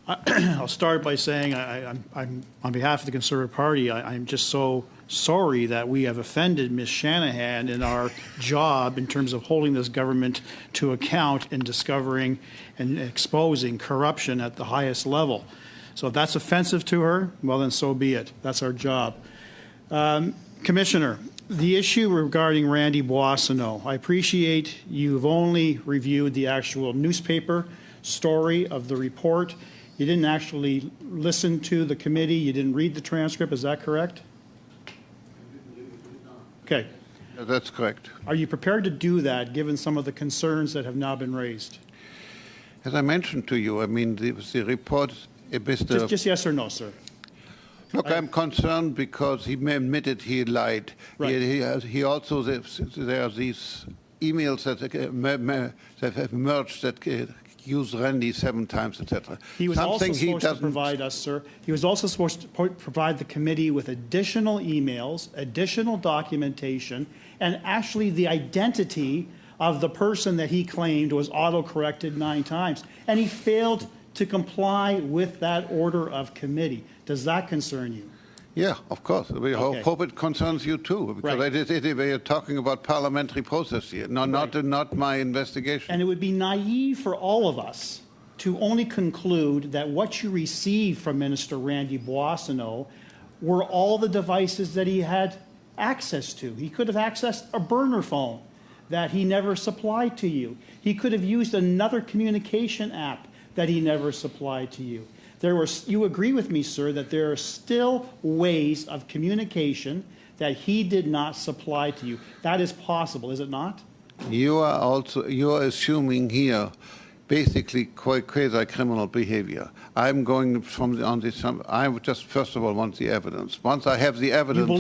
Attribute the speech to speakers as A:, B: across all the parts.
A: I'll start by saying I'm on behalf of the Conservative Party, I'm just so sorry that we have offended Ms. Shanahan in our job in terms of holding this government to account and discovering and exposing corruption at the highest level. So if that's offensive to her, well, then so be it. That's our job. Commissioner, the issue regarding Randy Boissonneau, I appreciate you've only reviewed the actual newspaper story of the report. You didn't actually listen to the committee. You didn't read the transcript. Is that correct? Okay.
B: That's correct.
A: Are you prepared to do that, given some of the concerns that have now been raised?
B: As I mentioned to you, I mean, the report...
A: Just yes or no, sir.
B: Look, I'm concerned because he admitted he lied.
A: Right.
B: He also, there are these emails that have emerged that use Randy 7 times, etc.
A: He was also supposed to provide us, sir, he was also supposed to provide the committee with additional emails, additional documentation, and actually the identity of the person that he claimed was auto-corrected 9 times. And he failed to comply with that order of committee. Does that concern you?
B: Yeah, of course. We hope it concerns you too, because we are talking about parliamentary process here, not my investigation.
A: And it would be naive for all of us to only conclude that what you received from Minister Randy Boissonneau were all the devices that he had access to. He could have accessed a burner phone that he never supplied to you. He could have used another communication app that he never supplied to you. You agree with me, sir, that there are still ways of communication that he did not supply to you. That is possible, is it not?
B: You are assuming here basically quasi-criminal behavior. I'm going on this. I would just first of all want the evidence. Once I have the evidence,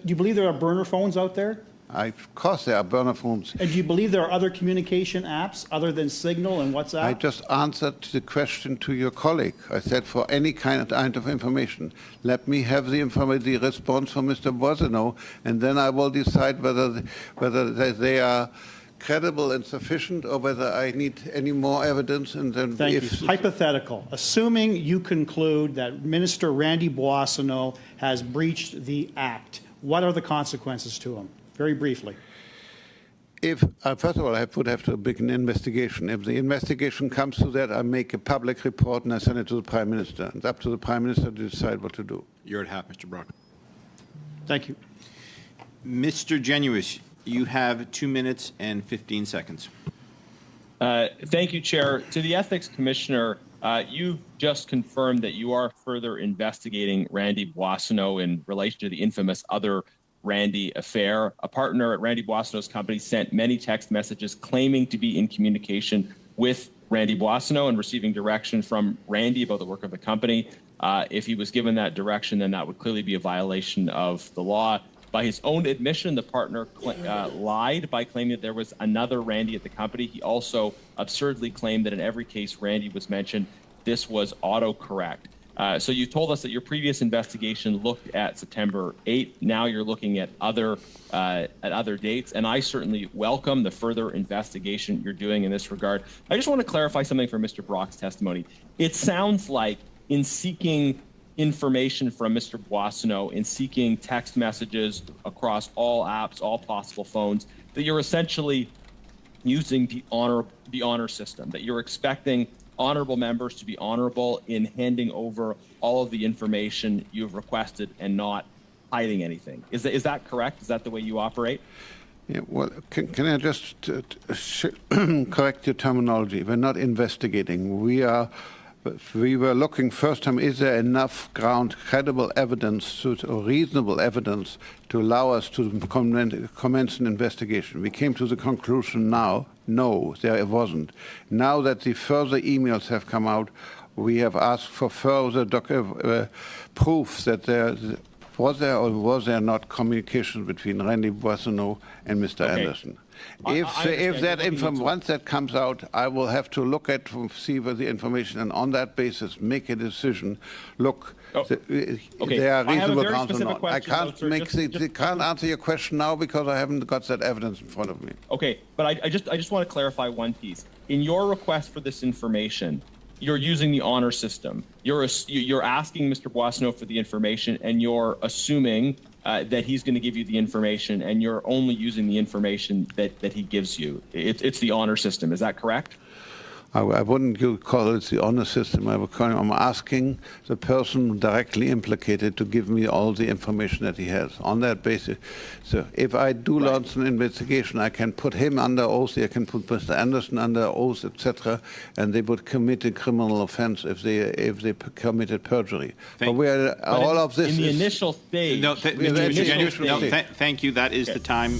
A: you believe there are burner phones out there?
B: Of course there are burner phones.
A: And do you believe there are other communication apps other than Signal and WhatsApp?
B: I just answered the question to your colleague. I said for any kind of information, let me have the response from Mr. Boissonneau, and then I will decide whether they are credible and sufficient, or whether I need any more evidence. And then,
A: Thank you. Hypothetical. Assuming you conclude that Minister Randy Boissonneau has breached the act, what are the consequences to him? Very briefly.
B: First of all, I would have to begin an investigation. If the investigation comes to that, I make a public report and I send it to the Prime Minister. It's up to the Prime Minister to decide what to do.
C: You're at half, Mr. Brock.
A: Thank you.
C: Mr. Genuis, you have 2 minutes and 15 seconds.
D: Thank you, Chair. To the Ethics Commissioner, you just confirmed that you are further investigating Randy Boissonneau in relation to the infamous other Randy affair. A partner at Randy Boissonneau's company sent many text messages claiming to be in communication with Randy Boissonneau and receiving direction from Randy about the work of the company. If he was given that direction, then that would clearly be a violation of the law. By his own admission, the partner lied by claiming that there was another Randy at the company. He also absurdly claimed that in every case Randy was mentioned, this was autocorrect. So you told us that your previous investigation looked at September 8th. Now you're looking at other dates, and I certainly welcome the further investigation you're doing in this regard. I just want to clarify something from Mr. Brock's testimony. It sounds like in seeking information from Mr. Boissonneau, in seeking text messages across all apps, all possible phones, that you're essentially using the honor system, that you're expecting honorable members to be honorable in handing over all of the information you've requested and not hiding anything. Is that correct? Is that the way you operate?
B: Yeah, well, can I just correct your terminology? We're not investigating. We were looking first time, is there enough credible evidence or reasonable evidence to allow us to commence an investigation? We came to the conclusion now, no, there wasn't. Now that the further emails have come out, we have asked for further proof that was there not communication between Randy Boissonneau and Mr. Anderson. Once that comes out, I will have to look at see the information, and on that basis make a decision. Look, there are reasonable grounds or not. I can't answer your question now because I haven't got that evidence in front of me.
D: Okay, but I just want to clarify one piece. In your request for this information, you're using the honor system. You're asking Mr. Boissonnault for the information, and you're assuming that he's going to give you the information, and you're only using the information that he gives you. It's the honor system. Is that correct?
B: I wouldn't call it the honor system. I'm asking the person directly implicated to give me all the information that he has on that basis. So if I do launch an investigation, I can put him under oath, I can put Mr. Anderson under oath, etc., and they would commit a criminal offense if they committed perjury. But we are, all of this
D: in the
B: is,
D: initial stage.
C: No, Mr. Genuis, no, thank you. That is the time.